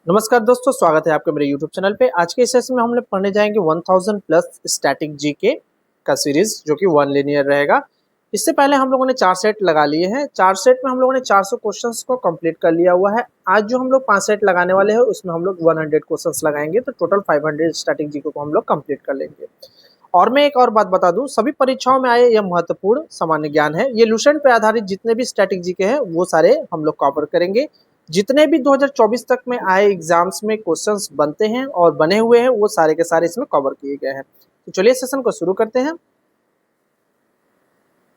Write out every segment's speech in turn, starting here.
नमस्कार दोस्तों, स्वागत है आपके मेरे YouTube चैनल पे। आज के इस सेशन में हम लोग पढ़ने जाएंगे 1000 प्लस स्टैटिक जीके का सीरीज, जो कि 1 लिनियर रहेगा। इससे पहले हम लोगों ने 4 सेट लगा लिए हैं। 4 सेट में हम लोगों ने 400 क्वेश्चंस को कंप्लीट कर लिया हुआ है। आज जो हम लोग 5 सेट लगाने वाले हैं उसमें हम लोग 100 क्वेश्चंस लगाएंगे, तो टोटल 500 स्टैटिक जीके को हम लोग कंप्लीट कर लेंगे। और मैं एक और बात बता दूं, सभी परीक्षाओं में आए यह महत्वपूर्ण सामान्य ज्ञान है। ये लुसेंट पे आधारित जितने भी स्टैटिक जीके हैं वो सारे हम लोग कवर करेंगे। जितने भी 2024 तक में आए एग्जाम्स में क्वेश्चंस बनते हैं और बने हुए हैं वो सारे के सारे इसमें कवर किए गए हैं। तो चलिए सेशन को शुरू करते हैं।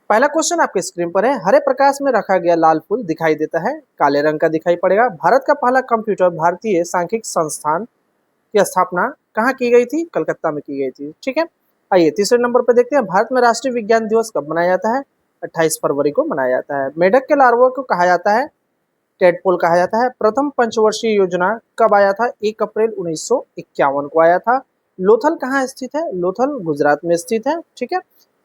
पहला क्वेश्चन आपके स्क्रीन पर है। हरे प्रकाश में रखा गया लाल फूल दिखाई देता है, काले रंग का दिखाई पड़ेगा। भारत का पहला कंप्यूटर भारतीय सांख्यिकी संस्थान की स्थापना कहाँ की गई थी? कलकत्ता में की गई थी। ठीक है, आइए तीसरे नंबर पर देखते हैं। भारत में राष्ट्रीय विज्ञान दिवस कब मनाया जाता है? 28 फरवरी को मनाया जाता है। मेढक के लार्वा को कहा जाता है टेडपोल कहा जाता है। प्रथम पंचवर्षीय योजना कब आया था? 1 अप्रैल 1951 को आया था। लोथल कहाँ स्थित है? लोथल गुजरात में स्थित है। ठीक है,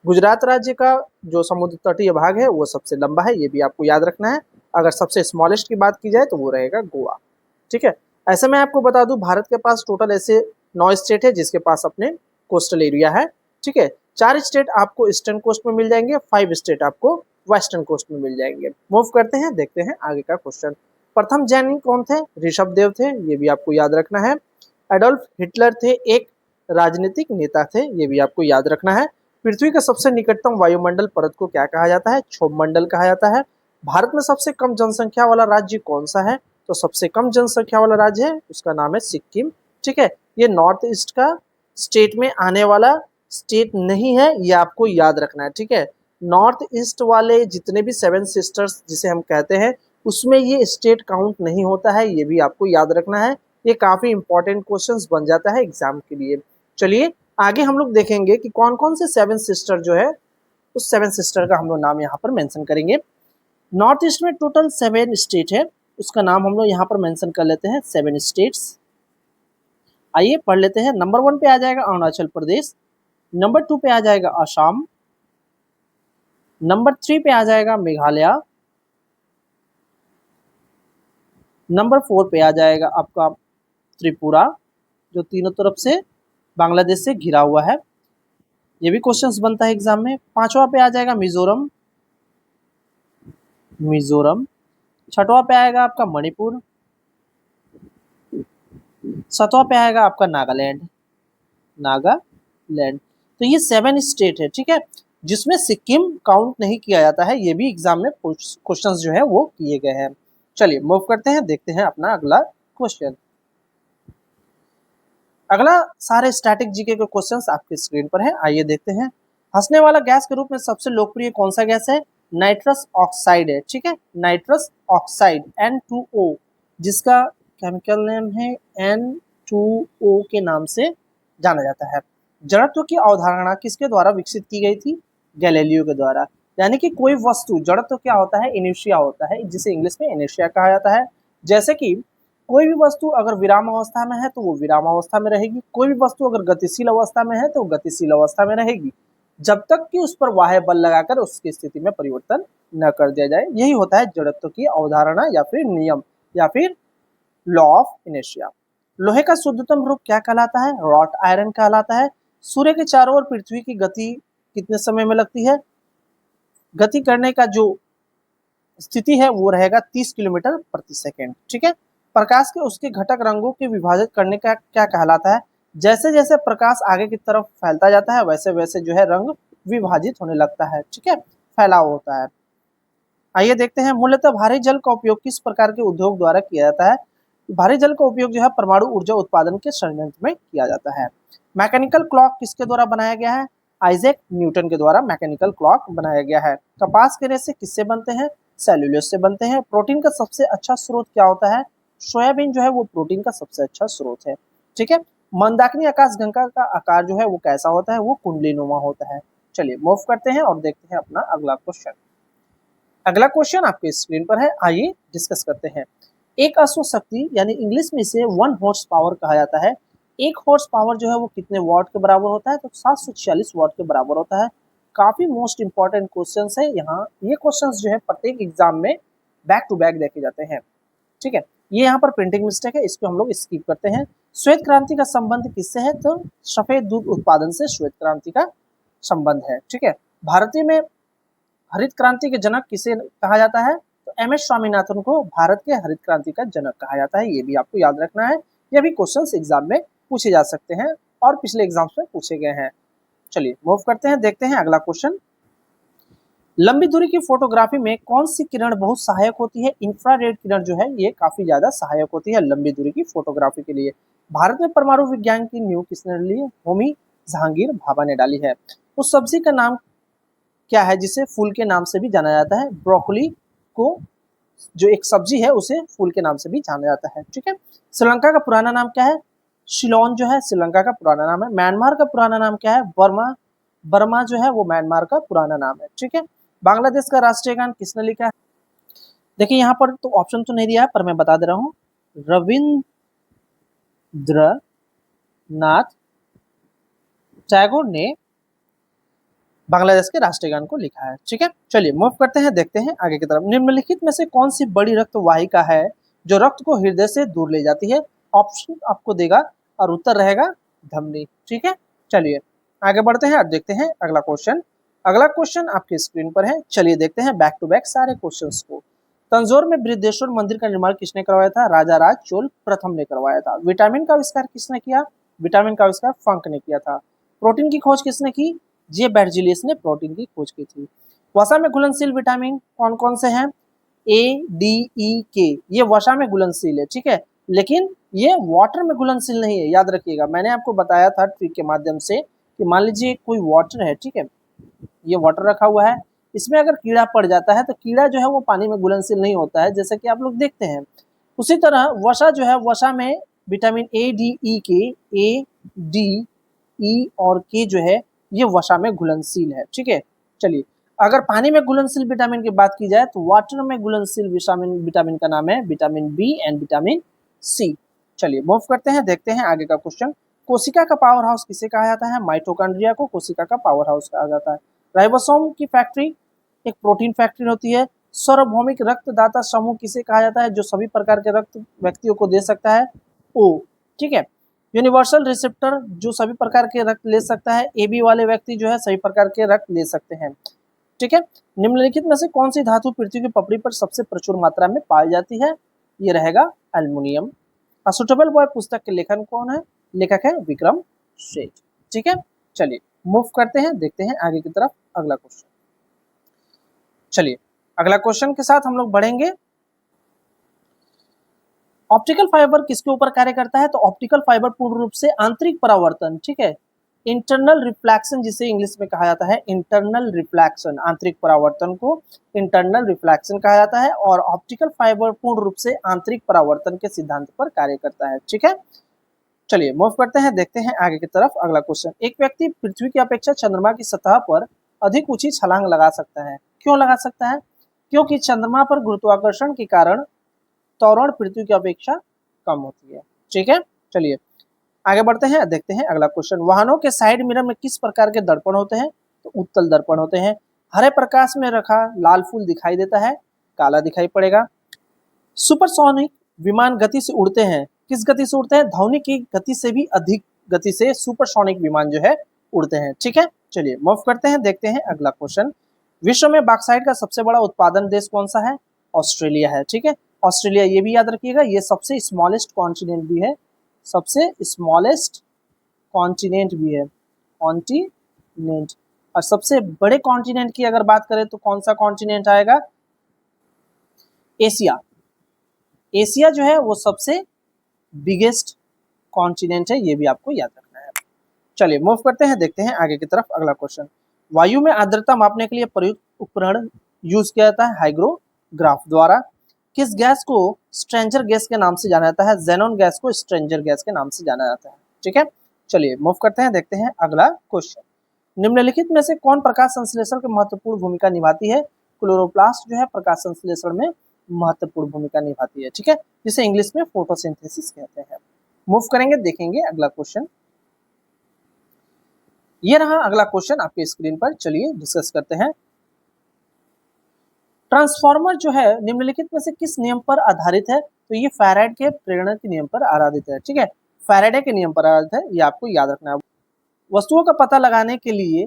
गुजरात राज्य का जो समुद्र तटीय भाग है वो सबसे लंबा है, ये भी आपको याद रखना है। अगर सबसे स्मॉलेस्ट की बात की जाए तो वो रहेगा गोवा। ठीक है, ऐसे में आपको बता दूं, भारत के पास टोटल ऐसे 9 स्टेट है जिसके पास अपने कोस्टल एरिया है। ठीक है, 4 स्टेट आपको ईस्टर्न कोस्ट में मिल जाएंगे, 5 स्टेट आपको वेस्टर्न कोस्ट में मिल जाएंगे। मूव करते हैं, देखते हैं आगे का क्वेश्चन। प्रथम जैनी कौन थे? ऋषभ देव थे, ये भी आपको याद रखना है। एडोल्फ हिटलर थे, एक राजनीतिक नेता थे, ये भी आपको याद रखना है। पृथ्वी का सबसे निकटतम वायुमंडल परत को क्या कहा जाता है? क्षोभ मंडल कहा जाता है। भारत में सबसे कम जनसंख्या वाला राज्य कौन सा है? तो सबसे कम जनसंख्या वाला राज्य है, उसका नाम है सिक्किम। ठीक है, ये नॉर्थ ईस्ट का स्टेट में आने वाला स्टेट नहीं है, ये आपको याद रखना है। ठीक है, नॉर्थ ईस्ट वाले जितने भी 7 सिस्टर्स जिसे हम कहते हैं उसमें ये स्टेट काउंट नहीं होता है, ये भी आपको याद रखना है। ये काफी इंपॉर्टेंट क्वेश्चंस बन जाता है एग्जाम के लिए। चलिए आगे हम लोग देखेंगे कि कौन कौन से 7 सिस्टर जो है उस 7 सिस्टर का हम लोग नाम यहाँ पर मेंशन करेंगे। नॉर्थ ईस्ट में टोटल 7 स्टेट है, उसका नाम हम लोग यहाँ पर मेंशन कर लेते हैं 7 स्टेट्स। आइए पढ़ लेते हैं। नंबर 1 पे आ जाएगा अरुणाचल प्रदेश। नंबर 2 पे आ जाएगा असम। नंबर 3 पे आ जाएगा मेघालय। नंबर 4 पे आ जाएगा आपका त्रिपुरा, जो तीनों तरफ से बांग्लादेश से घिरा हुआ है, ये भी क्वेश्चंस बनता है एग्जाम में। 5वां पे आ जाएगा मिजोरम। मिजोरम। 6वां पे आएगा आपका मणिपुर। 7वां पे आएगा आपका नागालैंड। नागालैंड। तो ये 7 स्टेट है, ठीक है, जिसमें सिक्किम काउंट नहीं किया जाता है। ये भी एग्जाम में क्वेश्चंस जो है वो किए गए हैं। चलिए मूव करते हैं, देखते हैं अपना अगला क्वेश्चन। अगला सारे स्टैटिक जीके के क्वेश्चंस आपके स्क्रीन पर है, आइए देखते हैं। हंसने वाला गैस के रूप में सबसे लोकप्रिय कौन सा गैस है? नाइट्रस ऑक्साइड है। ठीक है, नाइट्रस ऑक्साइड N2O, जिसका केमिकल नेम है N2O के नाम से जाना जाता है। जड़त्व की अवधारणा किसके द्वारा विकसित की गई थी? गैलीलियो के द्वारा। यानी कि कोई वस्तु, जड़त्व क्या होता है? इनर्शिया होता है, जिसे इंग्लिश में इनर्शिया कहा जाता है। जैसे कि कोई भी वस्तु अगर विराम अवस्था में है तो वो विराम अवस्था में रहेगी, कोई भी वस्तु अगर गतिशील अवस्था में है तो गतिशील अवस्था में रहेगी, जब तक कि उस पर बाह्य बल लगाकर उसकी स्थिति में परिवर्तन न कर दिया जाए। यही होता है जड़त्व की अवधारणा या फिर नियम या फिर लॉ ऑफ इनर्शिया। लोहे का शुद्धतम रूप क्या कहलाता है? रॉट आयरन कहलाता है। सूर्य के चारों ओर पृथ्वी की गति कितने समय में लगती है? गति करने का जो स्थिति है वो रहेगा 30 किलोमीटर प्रति सेकेंड। ठीक है, प्रकाश के उसके घटक रंगों के विभाजित करने का क्या कहलाता है? जैसे जैसे प्रकाश आगे की तरफ फैलता जाता है वैसे वैसे जो है रंग विभाजित होने लगता है। ठीक है, फैलाव होता है। आइए देखते हैं। मूलतः भारी जल का उपयोग किस प्रकार के उद्योग द्वारा किया जाता है? भारी जल का उपयोग जो है परमाणु ऊर्जा उत्पादन के संयंत्र में किया जाता है। मैकेनिकल क्लॉक किसके द्वारा बनाया गया है? आइजैक न्यूटन के द्वारा मैकेनिकल क्लॉक बनाया गया है। कपास के रेशे किससे बनते हैं? सेल्यूलोज से बनते हैं। प्रोटीन का सबसे अच्छा स्रोत क्या होता है? सोयाबीन जो है वो प्रोटीन का सबसे अच्छा स्रोत है। ठीक है, मंदाकिनी आकाशगंगा का आकार जो है वो कैसा होता है? वो कुंडलीनुमा होता है। चलिए मूव करते हैं और देखते हैं अपना अगला क्वेश्चन। अगला क्वेश्चन आपके स्क्रीन पर है, आइए डिस्कस करते हैं। एक अश्व शक्ति यानी इंग्लिश में इसे 1 हॉर्स पावर कहा जाता है। 1 हॉर्स पावर जो है वो कितने वॉट के बराबर होता है? तो 746 वॉट के बराबर होता है। काफी मोस्ट इंपॉर्टेंट क्वेश्चन है यहाँ। ये क्वेश्चन जो है प्रत्येक एग्जाम में बैक टू बैक देखे जाते हैं। ठीक है, ये यहाँ पर प्रिंटिंग मिस्टेक है, इसको हम लोग स्किप करते हैं। श्वेत क्रांति का संबंध किससे है? तो सफेद दूध उत्पादन से श्वेत क्रांति का संबंध है। ठीक है, भारतीय में हरित क्रांति के जनक किसे कहा जाता है? तो एम एस स्वामीनाथन को भारत के हरित क्रांति का जनक कहा जाता है। ये भी आपको याद रखना है, ये भी क्वेश्चंस एग्जाम में पूछे जा सकते हैं और पिछले एग्जाम्स में पूछे गए हैं। चलिए मूव करते हैं, देखते हैं अगला क्वेश्चन। लंबी दूरी की फोटोग्राफी में कौन सी किरण बहुत सहायक होती है? इंफ्रारेड किरण जो है ये काफी ज्यादा सहायक होती है लंबी दूरी की फोटोग्राफी के लिए। भारत में परमाणु विज्ञान की नींव किसने डाली है? होमी जहांगीर भाभा ने डाली है। उस सब्जी का नाम क्या है जिसे फूल के नाम से भी जाना जाता है? ब्रोकोली को, जो एक सब्जी है उसे फूल के नाम से भी जाना जाता है। ठीक है, श्रीलंका का पुराना नाम क्या है? शिलोन जो है श्रीलंका का पुराना नाम है। म्यांमार का पुराना नाम क्या है? बर्मा। बर्मा जो है वो म्यांमार का पुराना नाम है। ठीक है, बांग्लादेश का राष्ट्रीय गान किसने लिखा है? देखिए यहाँ पर तो ऑप्शन तो नहीं दिया है पर मैं बता दे रहा हूँ, रविंद्रनाथ टैगोर ने बांग्लादेश के राष्ट्रीय गान को लिखा है। ठीक है, चलिए मूव करते हैं, देखते हैं आगे की तरफ। निम्नलिखित में से कौन सी बड़ी रक्त वाहिका है जो रक्त को हृदय से दूर ले जाती है? ऑप्शन आपको देगा और उत्तर रहेगा धमनी। ठीक है, चलिए आगे बढ़ते हैं और देखते हैं अगला क्वेश्चन। अगला क्वेश्चन आपकी स्क्रीन पर है, चलिए देखते हैं बैक टू बैक सारे क्वेश्चंस को। तंजौर में बृहदेश्वर मंदिर का निर्माण किसने करवाया था? राजा राज चोल प्रथम ने करवाया था। विटामिन का आविष्कार किसने किया? विटामिन का आविष्कार फंक ने किया था। प्रोटीन की खोज किसने की? जे बेर्जेलियस ने प्रोटीन की खोज की थी। वसा में घुलनशील विटामिन कौन कौन से हैं? ए, डी, ई, के, ये वसा में घुलनशील है। ठीक है, लेकिन ये वाटर में घुलनशील नहीं है, याद रखिएगा। मैंने आपको बताया था ट्रिक के माध्यम से कि मान लीजिए कोई वाटर है, ठीक है, ये वाटर रखा हुआ है, इसमें अगर कीड़ा पड़ जाता है तो कीड़ा जो है वो पानी में घुलनशील नहीं होता है, जैसे कि आप लोग देखते हैं। उसी तरह वसा जो है, वसा में विटामिन ए, डी, ई, के, ए, डी, ई और के जो है ये वसा में घुलनशील है। ठीक है, चलिए अगर पानी में घुलनशील विटामिन की बात की जाए तो वाटर में घुलनशील विटामिन का नाम है vitamin B and vitamin C. चलिए मूव करते हैं, देखते हैं आगे का क्वेश्चन। कोशिका का पावर हाउस किसे कहा जाता है? माइटोकॉन्ड्रिया को कोशिका का पावर हाउस कहा जाता है। राइबोसोम की फैक्ट्री एक प्रोटीन फैक्ट्री होती है। सार्वभौमिक रक्तदाता समूह किसे कहा जाता है? जो सभी प्रकार के रक्त व्यक्तियों को दे सकता है, ओ। ठीक है, यूनिवर्सल रिसेप्टर जो सभी प्रकार के रक्त ले सकता है, एबी वाले व्यक्ति जो है सभी प्रकार के रक्त ले सकते हैं। ठीक है, निम्नलिखित में से कौन सी धातु पृथ्वी की पपड़ी पर सबसे प्रचुर मात्रा में पाई जाती है? ये रहेगा एल्युमिनियम। अ सुटेबल बॉय पुस्तक के लेखन कौन है? लेखक है विक्रम सेठ। ठीक है, चलिए मूव करते हैं, देखते हैं आगे की तरफ अगला क्वेश्चन। चलिए अगला क्वेश्चन के साथ हम लोग बढ़ेंगे। ऑप्टिकल फाइबर किसके ऊपर कार्य करता है? तो ऑप्टिकल फाइबर पूर्ण रूप से आंतरिक परावर्तन, ठीक है, इंटरनल रिफ्लेक्शन जिसे इंग्लिश में कहा जाता है, इंटरनल रिफ्लेक्शन, आंतरिक परावर्तन को इंटरनल रिफ्लेक्शन कहा जाता है। और ऑप्टिकल फाइबर पूर्ण रूप से आंतरिक परावर्तन के सिद्धांत पर कार्य करता है। ठीक है, चलिए मूव करते हैं, देखते हैं आगे की तरफ अगला क्वेश्चन। एक व्यक्ति पृथ्वी की अपेक्षा चंद्रमा की सतह पर अधिक ऊंची छलांग लगा सकता है। क्यों लगा सकता है? क्योंकि चंद्रमा पर गुरुत्वाकर्षण के कारण त्वरण पृथ्वी की अपेक्षा कम होती है। ठीक है, चलिए आगे बढ़ते हैं, देखते हैं अगला क्वेश्चन। वाहनों के साइड मिरर में किस प्रकार के दर्पण होते हैं? तो उत्तल दर्पण होते हैं। हरे प्रकाश में रखा लाल फूल दिखाई देता है, काला दिखाई पड़ेगा। सुपरसोनिक विमान गति से उड़ते हैं, किस गति से उड़ते हैं? ध्वनि की गति से भी अधिक गति से सुपरसोनिक विमान जो है उड़ते हैं। ठीक है, चलिए मूव करते हैं, देखते हैं अगला क्वेश्चन। विश्व में बॉक्साइट का सबसे बड़ा उत्पादन देश कौन सा है? ऑस्ट्रेलिया है। ठीक है, ऑस्ट्रेलिया, ये भी याद रखिएगा, ये सबसे स्मॉलेस्ट कॉन्टिनेंट भी है, सबसे स्मॉलेस्ट कॉन्टिनेंट भी है, कॉन्टिनेंट। और सबसे बड़े कॉन्टिनेंट की अगर बात करें तो कौन सा कॉन्टिनेंट आएगा? एशिया। एशिया जो है वो सबसे बिगेस्ट कॉन्टिनेंट है, ये भी आपको याद रखना है। चलिए मूव करते हैं, देखते हैं आगे की तरफ अगला क्वेश्चन। वायु में आर्द्रता मापने के लिए प्रयुक्त उपकरण यूज किया जाता है हाइग्रोग्राफ द्वारा। किस गैस को स्ट्रेंजर गैस के नाम से जाना जाता है? जेनॉन गैस को स्ट्रेंजर गैस के नाम से जाना जाता है। ठीक है, चलिए मूव करते हैं, देखते हैं अगला क्वेश्चन। निम्नलिखित में से कौन प्रकाश संश्लेषण की महत्वपूर्ण भूमिका निभाती है? क्लोरोप्लास्ट जो है प्रकाश संश्लेषण में महत्वपूर्ण भूमिका निभाती है। ठीक है, जिसे इंग्लिश में फोटोसिंथेसिस कहते हैं। मूव करेंगे, देखेंगे अगला क्वेश्चन। ये रहा अगला क्वेश्चन आपके स्क्रीन पर, चलिए डिस्कस करते हैं। ट्रांसफार्मर जो है निम्नलिखित में से किस नियम पर आधारित है? तो ये फैराडे के प्रेरणा के नियम पर आधारित है। ठीक है, फैराडे के नियम पर आधारित है, ये आपको याद रखना है। वस्तुओं का पता लगाने के लिए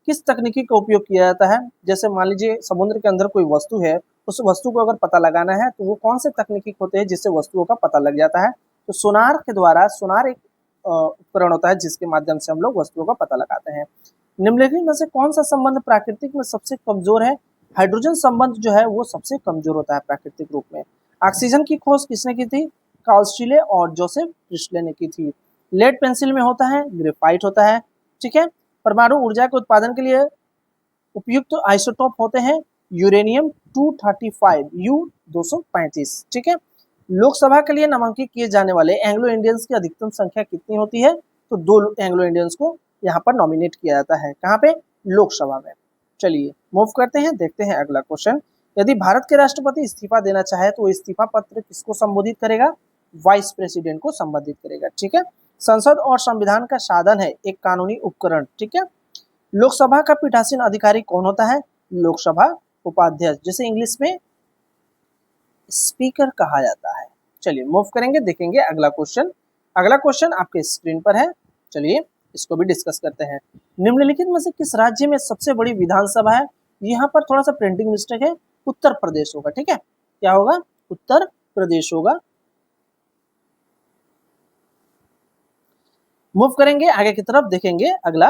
किस तकनीकी का उपयोग किया जाता है? जैसे मान लीजिए समुद्र के अंदर कोई वस्तु है, उस वस्तु को अगर पता लगाना है तो वो कौन से तकनीकी होते हैं जिससे वस्तुओं का पता लग जाता है? तो सोनार के द्वारा, सोनार एक उपकरण होता है जिसके माध्यम से हम लोग वस्तुओं का पता लगाते हैं। निम्नलिखित में से कौन सा संबंध प्राकृतिक में सबसे कमजोर है? हाइड्रोजन संबंध जो है वो सबसे कमजोर होता है प्राकृतिक रूप में। ऑक्सीजन की खोज किसने की थी? कार्ल स्टीले और जोसेफ प्रिस्टले ने की थी। लेड पेंसिल में होता है, ग्रेफाइट होता है। ठीक है, परमाणु ऊर्जा के उत्पादन के लिए उपयुक्त तो आइसोटोप होते हैं यूरेनियम 235 U-235। ठीक है, लोकसभा के लिए नामांकित किए जाने वाले एंग्लो इंडियंस की अधिकतम संख्या कितनी होती है? तो 2 एंग्लो इंडियंस को यहाँ पर नॉमिनेट किया जाता है। कहाँ पे? लोकसभा में। चलिए मूव करते हैं, देखते हैं अगला क्वेश्चन। यदि भारत के राष्ट्रपति इस्तीफा देना चाहे तो इस्तीफा पत्र किसको संबोधित करेगा? वाइस प्रेसिडेंट को संबोधित करेगा। ठीक है, संसद और संविधान का साधन है एक कानूनी उपकरण। ठीक है, लोकसभा का पीठासीन अधिकारी कौन होता है? लोकसभा उपाध्यक्ष, जिसे इंग्लिश में स्पीकर कहा जाता है। चलिए मूव करेंगे, देखेंगे अगला क्वेश्चन। अगला क्वेश्चन आपके स्क्रीन पर है, चलिए इसको भी डिस्कस करते हैं। निम्नलिखित में से किस राज्य में सबसे बड़ी विधानसभा है? यहाँ पर थोड़ा सा प्रिंटिंग मिस्टेक है, उत्तर प्रदेश होगा। ठीक है, क्या होगा? उत्तर प्रदेश होगा। मूव करेंगे आगे की तरफ, देखेंगे अगला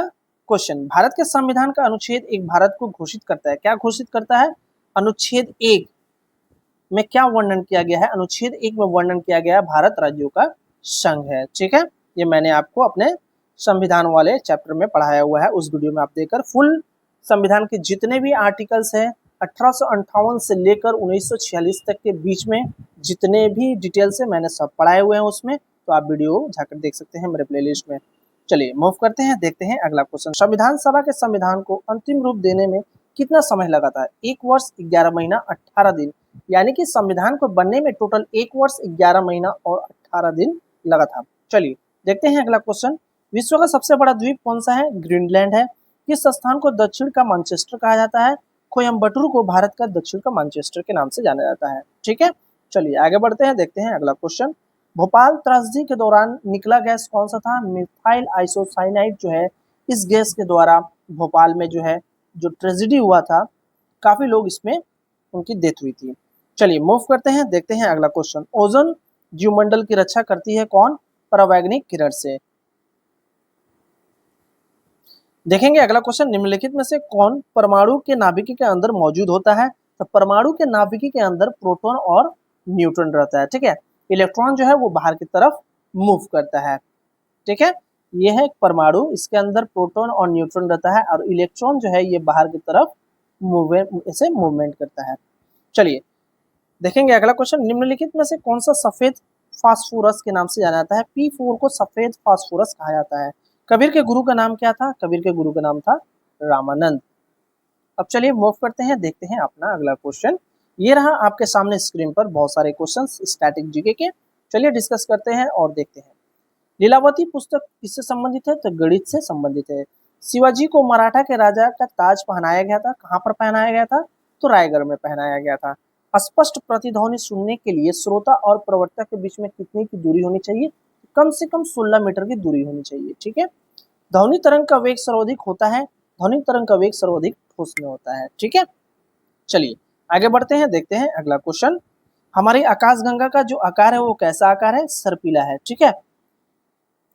क्वेश्चन। भारत के संविधान का अनुच्छेद 1 भारत को घोषित करता है, क्या घोषित करता है? अनुच्छेद 1 में क्या वर्णन किया गया है? अनुच्छेद 1 में वर्णन किया गया है भारत राज्यों का संघ है। ठीक है, ये मैंने आपको अपने संविधान वाले चैप्टर में पढ़ाया हुआ है, उस वीडियो में आप देखकर फुल संविधान के जितने भी आर्टिकल्स हैं 1858 से लेकर 1946 तक के बीच में जितने भी डिटेल्स है मैंने सब पढ़ाए हुए हैं उसमें, तो आप वीडियो जाकर देख सकते हैं मेरे प्लेलिस्ट में। चलिए मूव करते हैं, देखते हैं अगला क्वेश्चन। संविधान सभा के संविधान को अंतिम रूप देने में कितना समय लगा था? 1 वर्ष 11 महीना 18 दिन, यानी कि संविधान को बनने में टोटल 1 वर्ष 11 महीना और 18 दिन लगा था। चलिए देखते हैं अगला क्वेश्चन। विश्व का सबसे बड़ा द्वीप कौन सा है? ग्रीनलैंड है। किस स्थान को दक्षिण का मैनचेस्टर कहा जाता है? कोयम्बटूर को भारत का दक्षिण का मैनचेस्टर के नाम से जाना जाता है। ठीक है, चलिए आगे बढ़ते हैं, देखते हैं अगला क्वेश्चन। भोपाल त्रासदी के दौरान निकला गैस कौन सा था? मिथाइल आइसोसाइनाइड जो है, इस गैस के द्वारा भोपाल में जो है जो ट्रेजेडी हुआ था, काफी लोग इसमें उनकी डेथ हुई थी। चलिए मूव करते हैं, देखते हैं अगला क्वेश्चन। ओजोन जीवमंडल की रक्षा करती है कौन? परावैंगनिक किरण से। देखेंगे अगला क्वेश्चन। निम्नलिखित में से कौन परमाणु के नाभिकी के अंदर मौजूद होता है? तो परमाणु के नाभिकी के अंदर प्रोटॉन और न्यूट्रॉन रहता है। ठीक है, इलेक्ट्रॉन जो है वो बाहर की तरफ मूव करता है। ठीक है, ये है परमाणु, इसके अंदर प्रोटॉन और न्यूट्रॉन रहता है और इलेक्ट्रॉन जो है ये बाहर की तरफ मूवमेंट करता है। चलिए देखेंगे अगला क्वेश्चन। निम्नलिखित में से कौन सा सफेद फास्फोरस के नाम से जाना जाता है? P4 को सफेद फास्फोरस कहा जाता है। कबीर के गुरु का नाम क्या था? कबीर के गुरु का नाम था रामानंद। अब चलिए मूव करते हैं, देखते हैं अपना अगला क्वेश्चन। ये रहा आपके सामने स्क्रीन पर बहुत सारे क्वेश्चंस स्टैटिक जीके के। चलिए डिस्कस करते हैं और देखते हैं। लीलावती पुस्तक किससे संबंधित है? तो गणित से संबंधित है। शिवाजी को मराठा के राजा का ताज पहनाया गया था, कहाँ पर पहनाया गया था? तो रायगढ़ में पहनाया गया था। स्पष्ट प्रतिध्वनि सुनने के लिए श्रोता और प्रवक्ता के बीच में कितनी की दूरी होनी चाहिए? कम से कम 16 मीटर की दूरी होनी चाहिए। ठीक है, ध्वनि तरंग का वेग सर्वाधिक होता है, ध्वनि तरंग का वेग सर्वाधिक ठोस में होता है। ठीक है, चलिए आगे बढ़ते हैं, देखते हैं अगला क्वेश्चन। हमारी आकाशगंगा का जो आकार है वो कैसा आकार है? सर्पिला है। ठीक है,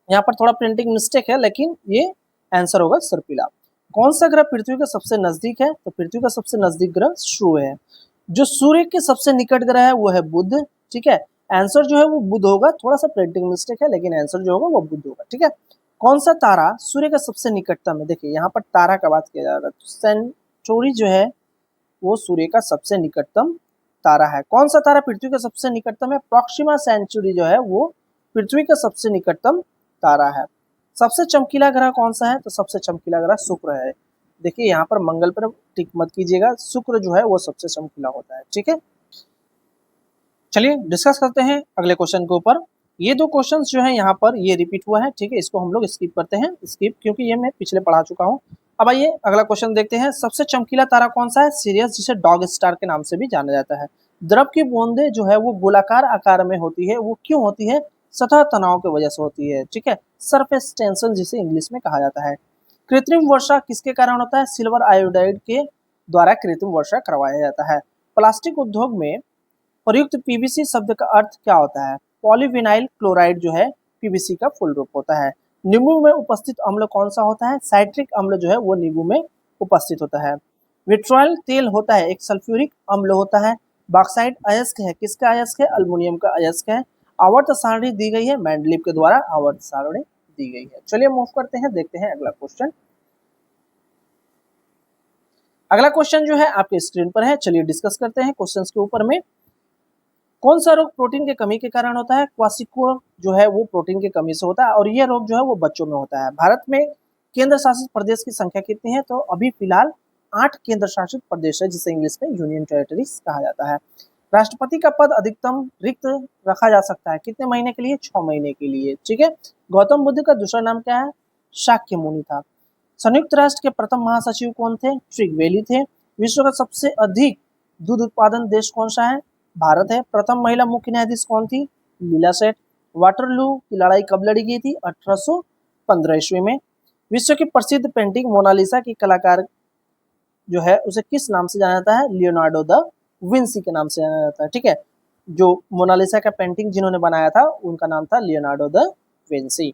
यहाँ पर थोड़ा प्रिंटिंग मिस्टेक है लेकिन ये आंसर होगा सर्पिला। कौन सा ग्रह पृथ्वी के सबसे नजदीक है? तो पृथ्वी का सबसे नजदीक ग्रह सूर्य है। जो सूर्य के सबसे निकट ग्रह है वो है बुध। ठीक है, आंसर जो है वो बुध होगा, थोड़ा सा प्रिंटिंग मिस्टेक है लेकिन आंसर जो होगा वो बुध होगा। ठीक है, कौन सा तारा सूर्य का सबसे निकटतम है? देखिए यहाँ पर तारा का बात किया जा रहा है, तो सेंचुरी जो है वो सूर्य का सबसे निकटतम तारा है। कौन सा तारा पृथ्वी का सबसे निकटतम है? प्रॉक्सिमा सेंचुरी जो है वो पृथ्वी का सबसे निकटतम तारा है। सबसे चमकीला ग्रह कौन सा है? तो सबसे चमकीला ग्रह शुक्र है। देखिए यहाँ पर मंगल पर टिक मत कीजिएगा, शुक्र जो है वो सबसे चमकीला होता है। ठीक है, चलिए डिस्कस करते हैं अगले क्वेश्चन के ऊपर। ये 2 क्वेश्चंस जो है यहाँ पर ये रिपीट हुआ है। ठीक है, इसको हम लोग स्किप करते हैं, स्किप क्योंकि ये मैं पिछले पढ़ा चुका हूँ। अब आइए अगला क्वेश्चन देखते हैं। सबसे चमकीला तारा कौन सा है? सीरियस, जिसे डॉग स्टार के नाम से भी जाना जाता है। द्रव की बूंदें जो है वो गोलाकार आकार में होती है, वो क्यों होती है? सतह तनाव की वजह से होती है, ठीक है, सरफेस टेंशन जिसे इंग्लिश में कहा जाता है। कृत्रिम वर्षा किसके कारण होता है? सिल्वर आयोडाइड के द्वारा कृत्रिम वर्षा करवाया जाता है। प्लास्टिक उद्योग में प्रयुक्त पीवीसी शब्द का अर्थ क्या होता है? पॉलीविनाइल क्लोराइड जो है पीवीसी का फुल रूप होता है। नींबू में उपस्थित अम्ल कौन सा होता है? साइट्रिक अम्ल जो है वो नींबू में उपस्थित होता है। विट्रॉयल तेल होता है एक सल्फ्यूरिक अम्ल होता है। बॉक्साइट अयस्क है, किसका अयस्क है? अल्युमिनियम का अयस्क है। आवर्त सारणी दी गई है मेंडलीव के द्वारा आवर्त सारणी दी गई है। चलिए मूव करते हैं, देखते हैं अगला क्वेश्चन। अगला क्वेश्चन जो है आपके स्क्रीन पर है, चलिए डिस्कस करते हैं क्वेश्चंस के ऊपर में। कौन सा रोग प्रोटीन की कमी के कारण होता है? क्वासिको जो है वो प्रोटीन की कमी से होता है और यह रोग जो है वो बच्चों में होता है। भारत में केंद्र शासित प्रदेश की संख्या कितनी है? तो अभी फिलहाल 8 केंद्र शासित प्रदेश है जिसे इंग्लिश में यूनियन टेरिटरीज कहा जाता है। राष्ट्रपति का पद अधिकतम रिक्त रखा जा सकता है कितने महीने के लिए? 6 महीने के लिए, ठीक है। गौतम बुद्ध का दूसरा नाम क्या है? शाक्य मुनि था। संयुक्त राष्ट्र के प्रथम महासचिव कौन थे? ट्रिगवेली थे। विश्व का सबसे अधिक दूध उत्पादन देश कौन सा है? भारत है। प्रथम महिला मुख्य न्यायाधीश कौन थी? लीला सेठ। वाटरलू की लड़ाई कब लड़ी गई थी? 1815 ईस्वी में। विश्व की प्रसिद्ध पेंटिंग मोनालिसा की कलाकार जो है उसे किस नाम से जाना जाता है? लियोनार्डो द विंसी के नाम से जाना जाता है, ठीक है। जो मोनालिसा का पेंटिंग जिन्होंने बनाया था उनका नाम था लियोनार्डो द विंसी।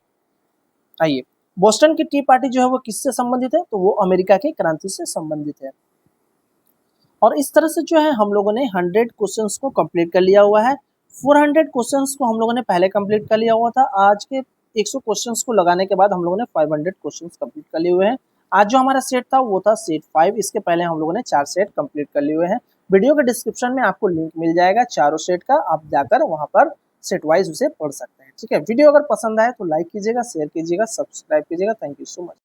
आइए, बोस्टन की टी पार्टी जो है वो किससे संबंधित है? तो वो अमेरिका की क्रांति से संबंधित है। और इस तरह से जो है हम लोगों ने 100 क्वेश्चंस को कंप्लीट कर लिया हुआ है। 400 क्वेश्चंस को हम लोगों ने पहले कंप्लीट कर लिया हुआ था। आज के 100 क्वेश्चंस को लगाने के बाद हम लोगों ने 500 क्वेश्चंस कंप्लीट कर लिए हुए हैं। आज जो हमारा सेट था वो था सेट 5। इसके पहले हम लोगों ने 4 सेट कंप्लीट कर लिए हुए हैं। वीडियो के डिस्क्रिप्शन में आपको लिंक मिल जाएगा चारों सेट का, आप जाकर वहां पर सेट वाइज उसे पढ़ सकते हैं, ठीक है। वीडियो अगर पसंद आए तो लाइक कीजिएगा, शेयर कीजिएगा, सब्सक्राइब कीजिएगा। Thank you so much.